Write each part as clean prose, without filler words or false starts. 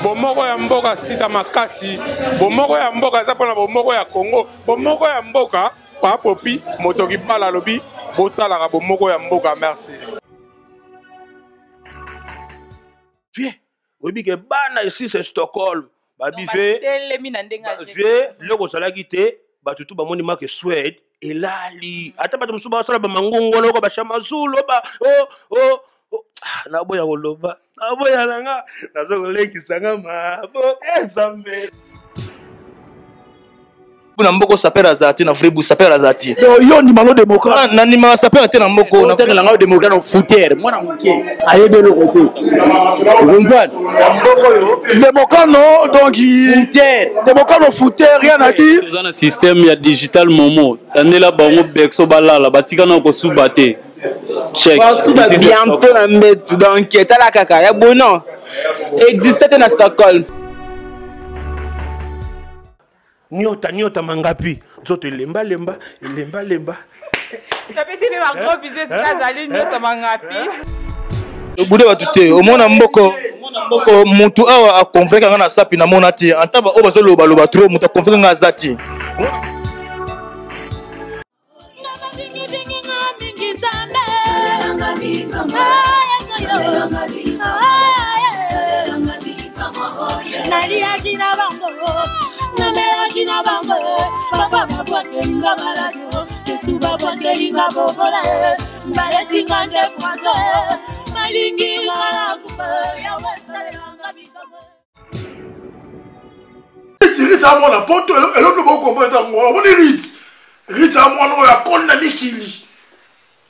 bomoko ya mboka sita makasi bomoko ya mboka eza mpona bomoko ya Congo bomoko ya mboka papopi motoki pala lobi botalaka bomoko ya mboka. Merci. Viens, oui que bana ici c'est Stockholm. Babi fait le kosalaki te batutu ba moni marque Suède et lali ata batu musuba sala ba mangongo loko ba chamazulu ba na boya koloba na boya nanga nazo kolekisa nga mabo ezambe na mboko sapera azati na vribu sapera azati yo ni malo démocrate na ni ma sapera te na mboko na teke langa démocrate na fouter mwana muke ayede le côté comprendre mboko yo démocrate non donc fouter démocrate no fouter rien à dire dans un système ya digital momo tandela bango bekso balala batika na ko subate check basuba bientôt na mbetu donc etala kaka ya bono existait na Stockholm. Nyota mangapi zote lemba tapesi pe ba gros business kazali nyota mangapi bude batute omona mboko mutu awa a convaincre nga na sapi na mona ti antaba o bazo loba trop mutu a convaincre nga zati Rit à moi la porte et l'autre bon comprendre à moi on est rit à moi non la conne na mikili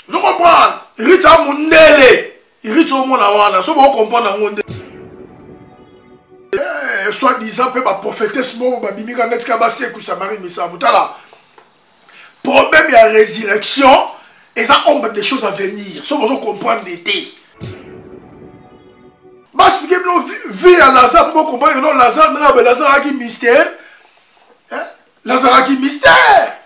je comprends rit à mon nele rit au monde là so bon comprendre mon soit disant peut ba prophétesse mo ba bimika net ka ba seku samari misa mutala problème il y a résurrection et ça on des choses à venir so bon comprendre l'été parce que nous vie à Lazare pour comprendre non Lazare non Lazare qui mystère hein Lazare qui mystère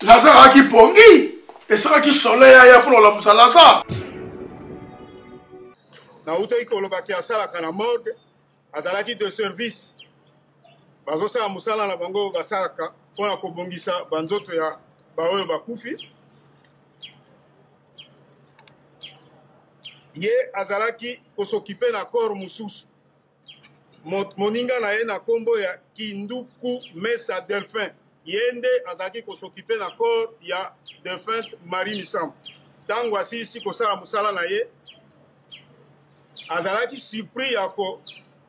Lazare qui pongi et ça qui soleil ya pour la musa Lazare na uta ikoloba ki asala kana morgue azalaki de service bazosala musala na bango basalaka mpona kobongisa banzoto ya baoyo bakufi ye azalaki kosokipe na corps mususu moninga na ye na kombo ya Kinduku Mesa Delphin ye nde azalaki kosokipe na corps ya Delphin Marie Misambo ntango asilisi kosala musala na ye azalaki surpris ya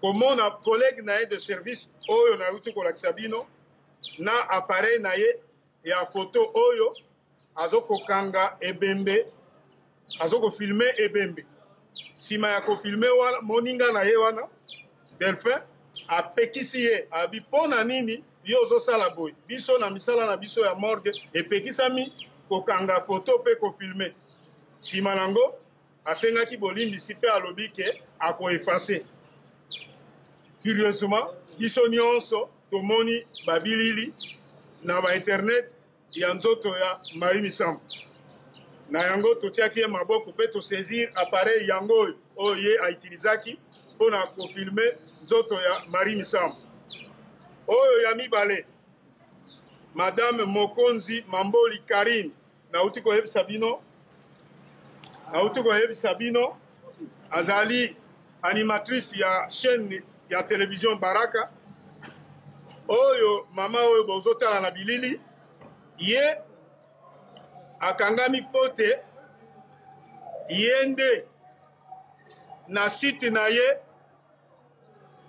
komona collègue na ye de service oyo na yuti kolakisa bino na appareil na ye ya photo oyo azokokanga ebembe azokofilme ebembe nsima ya kofilme wana moninga na ye wana Delphin apekisi ye abi mpona nini yo ozosala boye biso na misala na biso ya morgue epekisami kokanga photo mpe kofilme nsima nango asengaki bolimbisi mpe alobi ke akoefase curieusement biso nyonso tomoni babilili na bainternet ya nzoto ya Marie Misambo na yango totiaki ye maboko mpe tosaisir appareil yango oyo ye aitilizaki mpona kofilme nzoto ya Marie Misambo oyo ya mibale madame Mokonzi Mamboli Karine nauti koyebisa bino azali animatrice ya chaîne ya télévision Baraka oyo mama oyo bozotala na bilili ye akangami pote ye nde na site na ye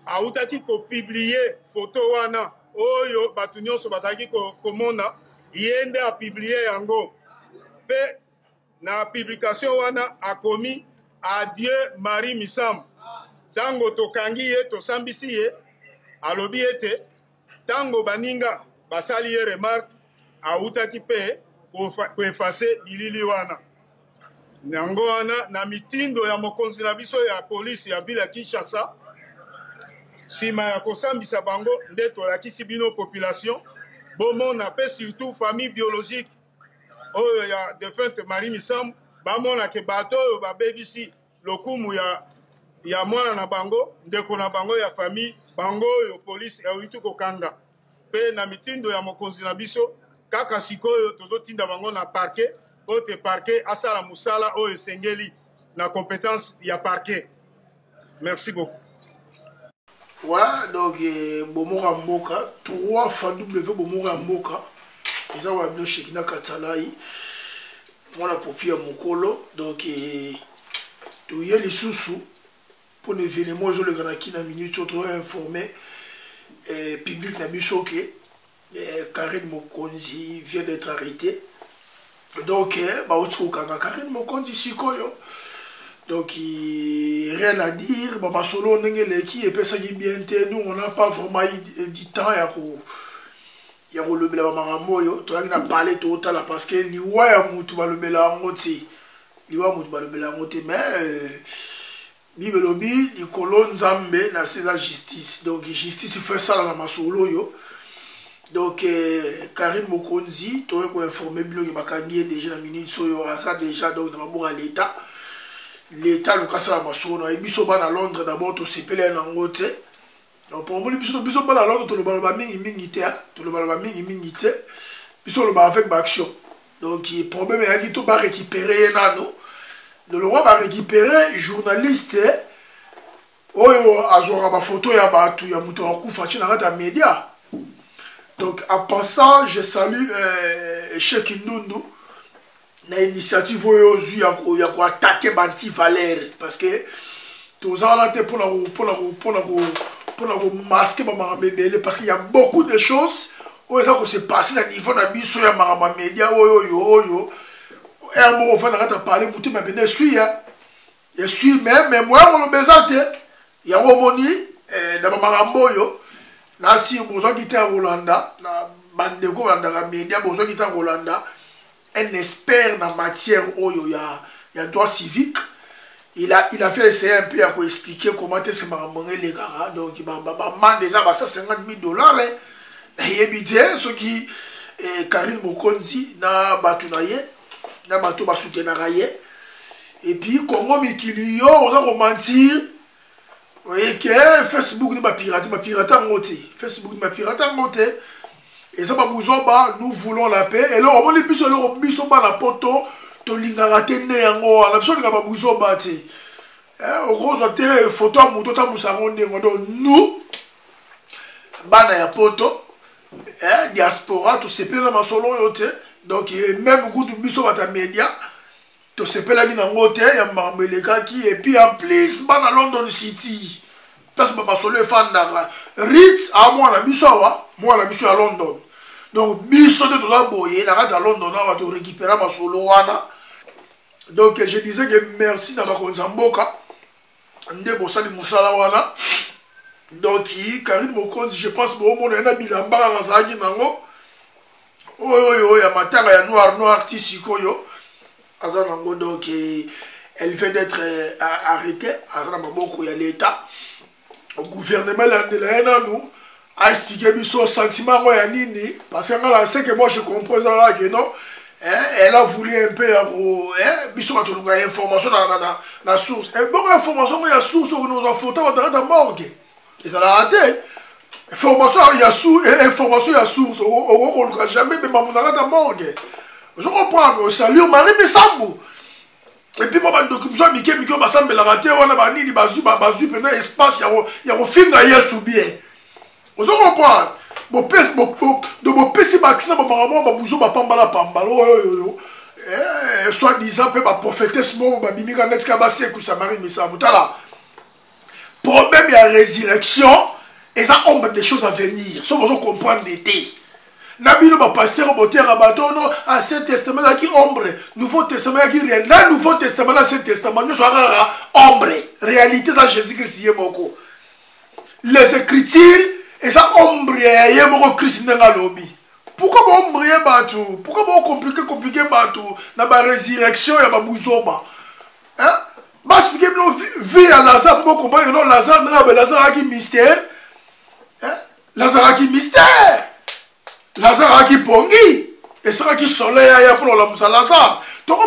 autaki kopiblie foto wana oyo bato nyonso bazalaki komona ye nde apiblie yango mpe na publication wana akomi adieu Marie Misambo tango tokangi ye tosambisi ye alobi ete tango baninga basali ye remarque autaki mpe koefase bilili wana yango wana na mitindo ya mokonzi na biso ya polisi ya ville ya Kinshasa nsima ya kosambisa bango nde tolakisi bino population bomona mpe surtout famille biologique oyo ya défunte Marie Misambo bamona ke bato oyo babebisi lokumu ya mwana na bango ndeko na bango ya famille bango oyo police euti kokanga mpe na mitindo ya mokonzi na biso kaka sikoyo tozotinda bango na parquet po te parquet asala musala oyo esengeli na compétence ya parquet. Merci beaucoup. Ouais, donc Bomora Mboka 3 fois W Bomora Mboka eza wa bino Shekina Katalai mwana popi ya mokolo donc toye lisusu pour ne événement zo le ganaki na minute auto informé public na biso ke Karine Mokonzi vient d'être arrêté donc ba otiko kanga Karine Mokonzi sikoyo donc rien à dire bah solo n'engeleki et puis ça dit bien nous on n'a pas vraiment du temps il y a le bela marambo yo to na parler tout là parce que liwa ya mutu ba le bela ngoti liwa mutu ba le bela ngoti mais bibelobi di kolon nzambe na c'est la justice donc justice fait ça na masolo yo donc Karine Mokonzi to ko informer bilo ke bakangi déjà na minute so yo ça déjà donc na mabora l'état l'état le cas à Massono et biso ba na Londres d'abord to sepele na ngote donc pour moi biso ba na Londres to le ba mingi te to le ba mingi te biso le ba avec ba action donc il problème est que to ba récupérer nano de le roi ba récupérer journaliste oyo azora ba photo ya batu ya muto akufa china kata média donc en passant je salue Cheikh Ndundu na initiative oyo zu ya ko attaquer banti Valère parce que tous en été pour masquer ba bébé parce qu'il y a beaucoup de choses où ça se passe na niveau na biso ya marama média oyo un mot enfin na parler mutu ma bene je suis même moi on bezate ya moni na marambo yo na si bozo kita Rolanda na bandeko banda la média bozo kita Rolanda un expert en matière oyo ya droit civique il a fait essayer un peu à expliquer comment est-ce que les gars donc il m'a déjà ça $50,000 et éviter ce qui Karine Mokonzi na batunaye na bato ba soutenaraye et puis comment mikilio on va mentir voyez que Facebook ne va pirater ngote Facebook ne va pirater ngote. Et ça, nous voulons la paix. Et là, on va plus la poto, to lingarate néango, on a besoin de la bouzoba. Au gros, on photo à mouton, nous, bana ya poto, diaspora, to se pela ma solo yote. Donc, même goût du biso à ta média, to se pela qui n'a ngote, ya marmeleka qui, et puis en plus, bana London City. Parce que ma solo fanda Ritz à moi la biso moi la biso à London donc biso de la boye na à London on va te récupérer ma solo wana donc je disais que merci na bakonza mboka nde bosali musala wana donc Karine Mokonzi je pense bon mon na bilamba na zaki nango oyo ya matanga ya noir tisikoyo azanango donc elle vient d'être arrêtée à maboko ya l'état au gouvernement de la nous a expliqué son sentiment parce que c'est que moi je comprends là que non elle a voulu un peu biso information dans la source et bon information il y a source où nous en photo dans la morgue et ça l'a raté information il y a source information il y a source on ne jamais mais dans la morgue je comprends salut Marie Messamou. Et puis moi document Mickey m'a semblé la rater on a bani ni bazu pendant espace il y a finga yesu bien vous comprenez bon pèse de bon pèse maxina ba maman ba buzo ba pambala soit disant peut ba prophétesse mo ba bimika net ka ba seku samari misa mutala problème il y a résurrection et ça ombre des choses à venir so vous comprendre d'été Nabino ba pasteur boter abatono Ancien Testament qui ombre, Nouveau Testament qui réel. Dans Nouveau Testament, Ancien Testament, nous sommes ombre. Réalité ça Jésus-Christ y est moko. Les Écritures et ça ombre y est moko Christ n'a lobby. Pourquoi ba ombre y batou? Pourquoi ba compliqué batou? Na ba résurrection ya ba bouzoba. Hein? Ba expliquer nous vie à Lazare pour comprendre non Lazare na ba Lazare qui mystère. Hein? Lazare qui mystère. Lazare qui pongi et ça qui soleil ya pour la musa Lazare. Donc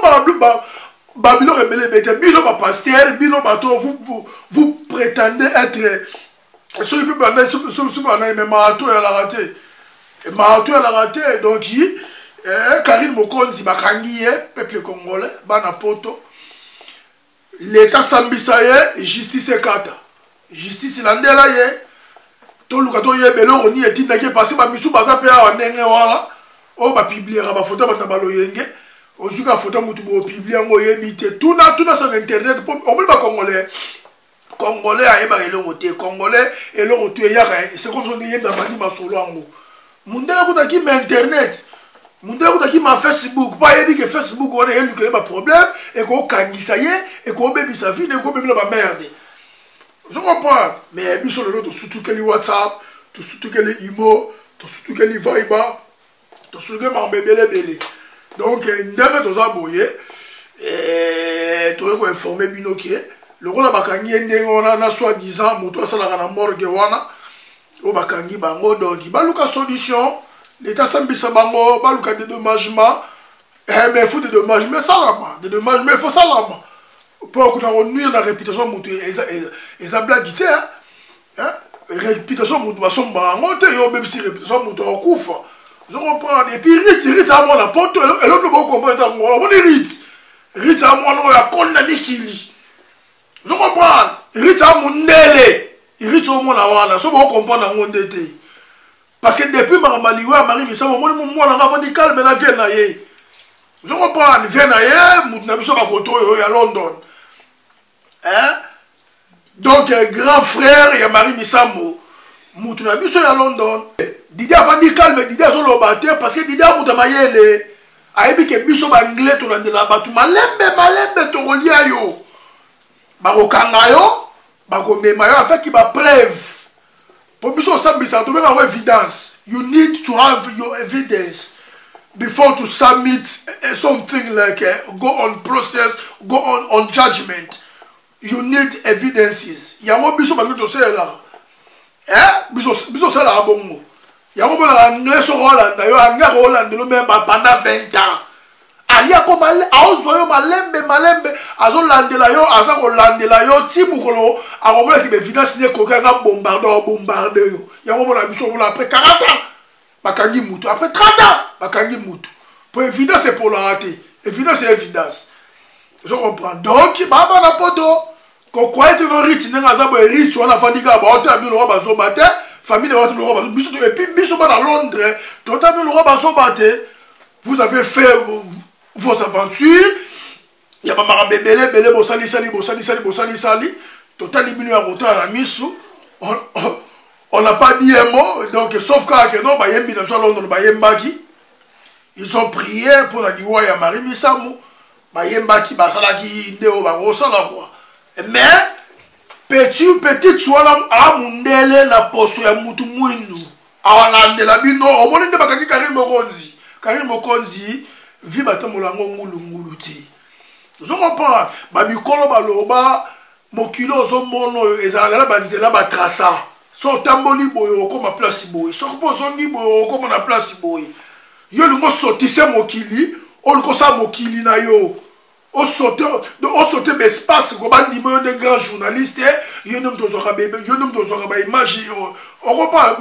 Babylone rebelle bête, bino ba pasteur, bino bato, vous prétendez être ce qui peut parler mais Mahato elle a raté. Mahato elle a raté donc Karine Mokonzi bakangi peuple congolais bana poto. L'état sambisaye justice kata. Justice landela ye. To lukato ye belo ni etinda ke passer ba misu baza pe a ndenge wala. O ba publiera ba photo ba tabalo yenge. Ozuka photo mutu bo publier ngo yebite. Tuna sur internet on peut pas congolais. Congolais a eba le roté congolais et le roté ya c'est comme ça yenda bani masolo ngo. Mundela ko taki internet. Mundela ko taki ma Facebook pas yebi que Facebook on a eu ba problème et ko kangisa ye et ko bebi sa vie et ko bebi ba merde. Je comprends mais biso le surtout que les WhatsApp, surtout que les Imo, surtout que les Viber, surtout que ma bébé. Donc, ndebe toza boye toye ko informer bino ki le rôle bakangi ndenge wana na soi-disant moto asala na morgue wana o bakangi bango donc baluka solution l'état sambisa bango baluka dédommagement mais faut dédommagement salama dédommagement il faut salama pour que on nuire la réputation moto eza blaguité hein réputation moto basomba ngote yo même si réputation moto okufa. Je comprends. Et puis, Rite à moi la porte, et l'autre ne peut pas comprendre à moi. On est Rite à moi, on a condamné Kili. Je comprends. Rite à mon nélé. Rite au monde à moi, ça va comprendre à mon dété. Parce que depuis ma maliwa, Marie, mais ça va, moi, on a dit calme, la vienne aïe. Je comprends. Vienne aïe, mon ami, ça va côté à London. Hein? Donc, grand frère, il y a Marie Missamo. Mon ami, ça à London. Didier a dit calme, Didier a solo battu parce que Didier a mouta mayele. Aïbi ke biso ba anglais to lande la batu malembe to rolia yo. Ba okanga yo, ba ko mema yo afin ki ba preuve. Pour biso sambisa to be ba evidence. You need to have your evidence before to submit something like go on process, go on judgment. You need evidences. Yango biso ba to sala la. Biso sala bongo. Yango bona anglais so Hollande yo anga Hollande lo même pendant 20 ans. Ali akoma aozo yo malembe azolandela yo aza kolandela yo timukolo akomona ki be evidence ne koka na bombarde yo. Yango bona biso bona après 40 ans bakangi mutu après 30 ans bakangi mutu. Pour évidence c'est pour la rater. Évidence c'est évidence. Je comprends. Donc baba na poto ko quoi être no rite nga za bo rite wana fandika ba ota bi lo ba zo bate. Famille de votre Laurent, et puis Bissoma à Londres, totalement Laurent Basobaté, vous avez fait vos aventures, il y a pas marre bébé, Bossali, total diminué à Rota à la Missou, on n'a pas dit un mot, donc sauf que non, Bayembi dans Londres, Bayembaki, ils ont prié pour la Liwa et Marie Missamou, Bayembaki, Basalaki, Ndeo, Barosa, la voix. Mais, petit soir à mundele na poso ya mutu mwindu awalande la bino omoni nde bakaki Karine Mokonzi vi batamolango ngulu ti zo comprendre ba mikolo baloba mokilo zo mono ezala la banzela ba trasa so tamboli boyo ko ma place boy so ko zongi boyo ko na place boy yo lungo sotise mokili o ko sa mokili na yo. On sautait l'espace, on a dit des grands journalistes, il y a un homme dans un bébé, il y a un homme dans un image, on reparle.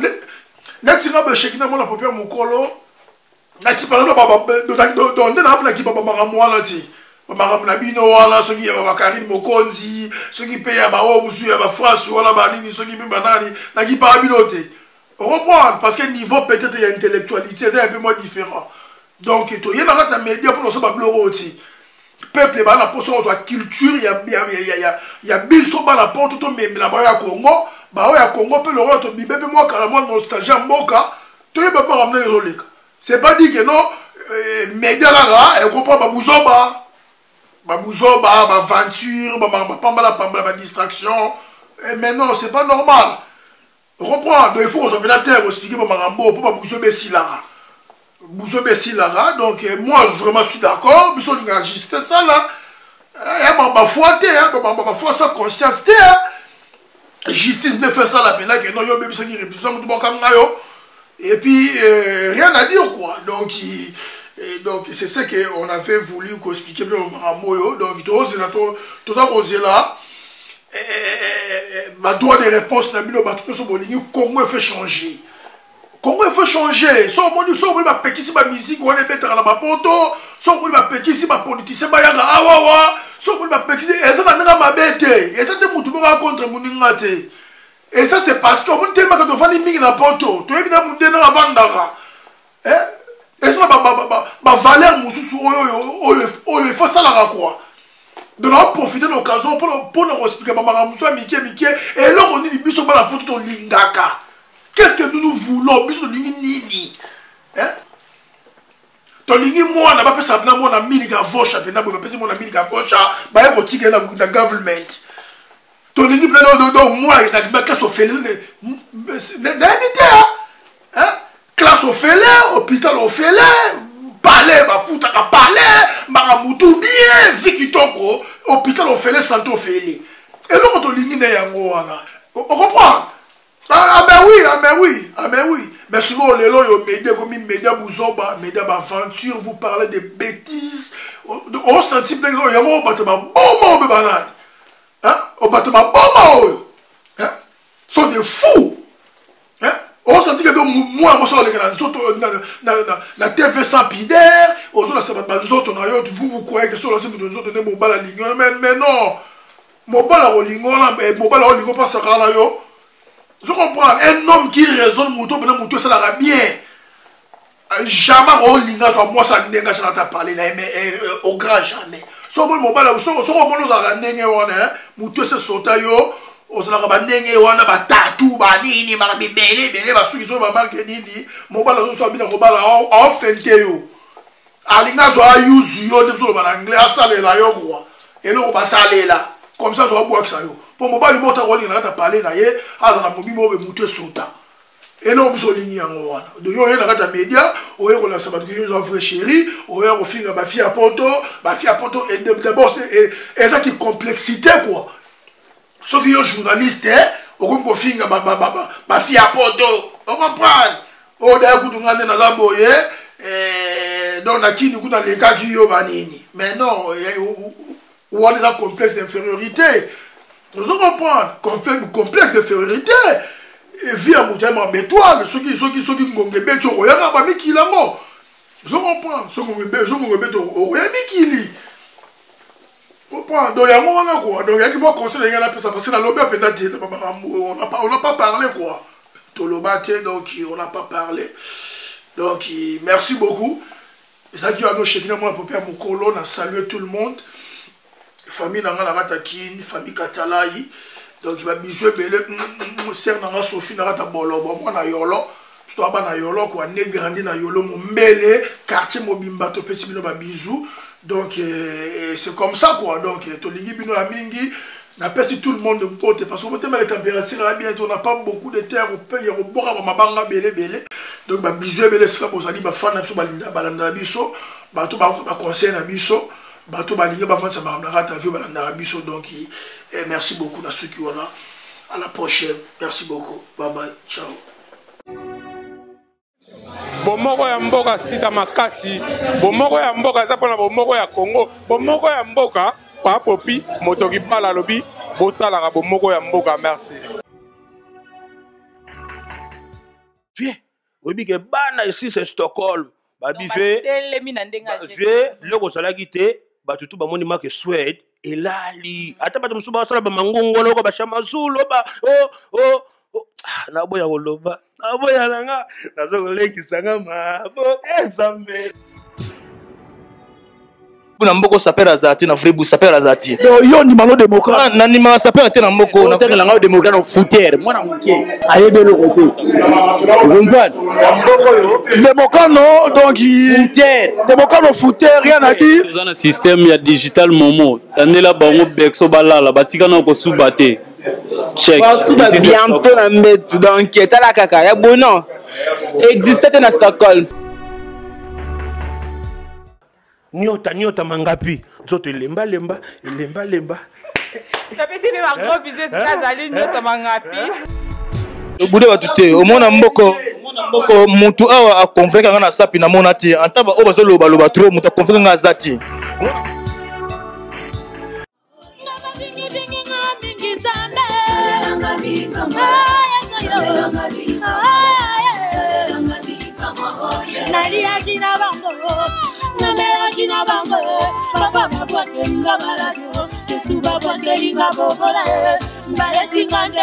L'excellent de Chekina, mon approprié, mon colo, n'a qui parle de Maram Nabino, ceux qui ont Karine Mokonzi, ceux qui payent à Bao, monsieur, à France, ou à la Banini, ceux qui payent Banani, n'a qui parle de on reprend, parce que le niveau peut-être il y a intellectualité, c'est un peu moins différent. Donc, il y a un média pour nous faire aussi. Peuple ba na poso zo culture ya biso ba na porte to même la ba ya Congo pe le roi to bibe pe moi carrément nostalgie mboka to yeba pas ramener les olika c'est pas dit que non média là et comprend ba buzoba ba aventure ba distraction mais non c'est pas normal reprendre il faut aux ordinateurs expliquer ba marambo pour ba buzobe silara donc moi vraiment je suis d'accord, je suis juste ça là. Ma foi, sans conscience, justice ne fait ça là, que non, yo ça qui représente tout bon. Et puis rien à dire quoi. Donc Et donc, c'est ça qu'on avait voulu expliquer dans Maramoyo. Donc, tout ça, là, ma droit de réponse, comment il fait changer? Comment il faut changer? Si on veut la musique, on est mettre à la poto, si on veut la politicien, si on veut la et ça n'a pas bête, et ça te montre contre Mouningate. Et ça, c'est parce qu'on peut tellement que tu fais des na poto, tu es bien monté dans la vandara. Et ça, ma valeur, il faut ça la quoi. De nous profiter de l'occasion pour nous expliquer, et là, on dit, il y a la poto lingaka. Qu'est-ce que nous voulons? Biso nini? Hein? Tolingi moi n'a pas fait ça blanc moi na miliga vocha pena bo pesi moi na miliga vocha ba yako tika na government. Tolingi plein de moi na classe au félé n'habité hein? Classe au félé, hôpital au félé, palais ba futa ka palais, maramutu bien, vikitoko, hôpital au félé, santé au félé. Et là on tolingi na yango wana. On comprend? Ah ben oui. Mais souvent, les gens, ils médias comme médias bouzoba, médias aventure, vous parlez de bêtises. On sentit plein de gens, il y a un bâtiment bon, banane. Hein? Au bâtiment bon, hein? Sont des fous. Hein? On sentit que moi, je suis la TV sans pider, vous croyez que sur la scène de nous autres, mais non. Mon bal à Olingo, pas ça, je comprends, un homme qui raisonne, Moutou, ça l'a bien. Jamais Olinga, soit moi, ça n'engage pas à parler, mais au grand jamais. So bon mobile so mo za ndenge wana mutu se sota yo ozala ba ndenge wana ba tatu ba nini mara bibele ba suki so ba marque nini mobile so bina mobile a fente yo alinga zo use yo de so ba anglais asalela yo kwa elo ba salela comme ça so boa yo pour mobile mo ta woni na ta parler na ye azana mobile mo be mutu sota et non, vous avez wana. De yo na kata média, o yeko la sabat que yo vrai chéri, o yeko finga ba fille à poto et d'abord et ça qui complexité quoi. Ceux qui sont journalistes, o comme finga ba fille à poto, on comprend. O da ku ngane na zamboye donc na kini ku na leka ki yo banini. Mais non, on a des complexes d'infériorité. Nous comprendre complexe d'infériorité. Et via mon métoile, ceux qui m'ont bébé, tu regardes pas mis qui la mort. Je comprends, ceux qui m'ont bébé, au Mikili. Donc il y a un moment quoi. Donc il y a qui m'ont conseillé la personne parce que la lobby a peine on n'a pas parlé quoi. Tolobaté donc on n'a pas parlé. Donc merci beaucoup. C'est ça qui a nous chacun moi pour mon colon a salué tout le monde. Famille dans la Ratakin, famille Katalaï. Donc il va bisouer belé sœur nanga Sophie nanga ta bolo moi na yolo je dois ba na yolo quoi né grandi na yolo mo mbele quartier mobimba to pesi bino ba bisou donc c'est comme ça quoi donc to lingi bino a mingi na pesi tout le monde de côté parce que la température là bien on n'a pas beaucoup de terre au pays au bora ba mabanga belé donc ba bisouer belé sera bozali ba fan na so ba linda balanda biso ba to ba conseil na biso bato balinga ba France ba rata vu balanda biso donc merci beaucoup à ceux qui sont là. À la prochaine. Merci beaucoup. Bye bye. Ciao. Bomoko ya mboka sita makasi. Bomoko ya mboka za pona bomoko ya Congo. Bomoko ya mboka pa popi motoki pala lobi botala ka bomoko ya mboka merci. Viens. Oui que bana ici c'est Stockholm. Babi fait. Viens le kosala kité batutu ba monima ke Suède. Et là, ata bato musuba basala ba mangongo loko ba chamazulu ba na boya koloba na boya nanga nazo kolekisa nga mabo ezambe na mboko sapera zati na vrai bu sapera zati yo ni malo démocrate na ni ma sapera te na mboko na tanga nga démocrate no fouter mwana muke aye de le côté démocrate non donc démocrate no fouter rien à dire dans un système ya digital momo andela bango bekso balala batika na ko subate check bientôt na mbetu donc tala kaka ya bono existait na Stockholm. Nyota mangapi zote lemba tapesi be ba gros business kazali nyota mangapi bude batute omona mboko Moko mutu awa a convaincre nga na sapi na mona ti antaba o bazo loba loba trop mutu convaincre nga zati. Nalia kina bango, namela kina bango, papa mabwake nga maladio, Yesu babwake linga bobola, mbale singande